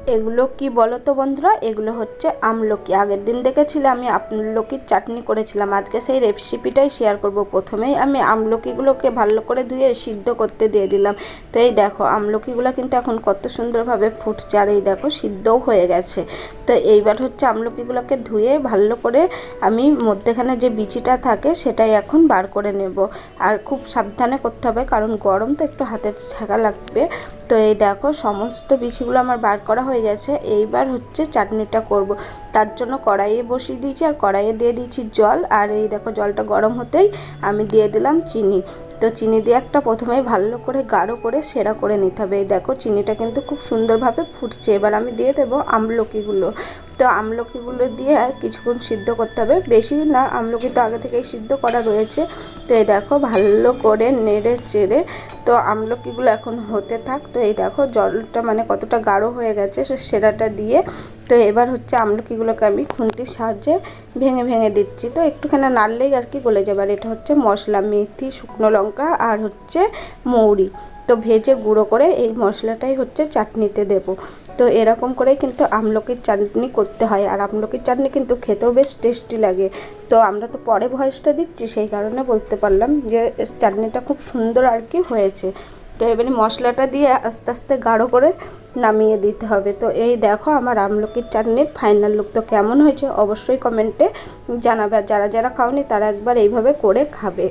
এগুলো কি বলো তো বন্ধুরা, এগুলো হচ্ছে আমলকি। আগের দিন দেখেছিলে আমি আমলকির চাটনি করেছিলাম, আজকে সেই রেসিপিটাই শেয়ার করব। প্রথমেই আমি আমলকিগুলোকে ভালো করে ধুয়ে সিদ্ধ করতে দিয়ে দিলাম। তো এই দেখো আমলকিগুলো কিন্তু এখন কত সুন্দরভাবে ফুটছে, আর এই দেখো সিদ্ধও হয়ে গেছে। তো এইবার হচ্ছে আমলকিগুলোকে ধুয়ে ভালো করে আমি মধ্যেখানে যে বিচিটা থাকে সেটাই এখন বার করে নেব। আর খুব সাবধানে করতে হবে, কারণ গরম তো একটু হাতের ছেঁকা লাগবে। তো এই দেখো সমস্ত বিচিগুলো আমার বার করা হয়ে গেছে। এইবার হচ্ছে চাটনিটা করব, তার জন্য কড়াইয়ে বসিয়ে দিয়েছি, আর কড়াইয়ে দিয়ে দিয়েছি জল। আর এই দেখো জলটা গরম হতেই আমি দিয়ে দিলাম চিনি। তো চিনি দিয়ে একটা প্রথমেই ভালো করে গাঢ় করে সেরা করে নিতে হবে। এই দেখো চিনিটা কিন্তু খুব সুন্দরভাবে ফুটছে। এবার আমি দিয়ে দেবো আমলকিগুলো। তো আমলকিগুলো দিয়ে কিছুক্ষণ সিদ্ধ করতে হবে, বেশি না, আমলকি তো আগে থেকেই সিদ্ধ করা রয়েছে। তো এই দেখো ভালো করে নেড়ে চেড়ে তো আমলকিগুলো এখন হতে থাক। তো এই দেখো জলটা মানে কতটা গাঢ় হয়ে গেছে সেরাটা দিয়ে। তো এবার হচ্ছে আমলকিগুলোকে আমি খুন্তির সাহায্যে ভেঙে ভেঙে দিচ্ছি। তো একটুখানি নাড়লেই আর কি গলে যাবে। আর এটা হচ্ছে মশলা, মেথি, শুকনো লঙ্কা আর হচ্ছে মৌরি। তো ভেজে গুঁড়ো করে এই মশলাটাই হচ্ছে চাটনিতে দেব। তো এরকম করেই কিন্তু আমলকির চাটনি করতে হয়, আর আমলকির চাটনি কিন্তু খেতেও বেশ টেস্টি লাগে। তো আমরা তো পরে ভয়েসটা দিচ্ছি, সেই কারণে বলতে পারলাম যে চাটনিটা খুব সুন্দর আর কি হয়েছে। তো এবারে মশলাটা দিয়ে আস্তে আস্তে গাঢ় করে নামিয়ে দিতে হবে। তো এই দেখো আমার আমলকির চাটনির ফাইনাল লুক। তো কেমন হয়েছে অবশ্যই কমেন্টে জানাবে, আর যারা যারা খাওনি তারা একবার এইভাবে করে খাবে।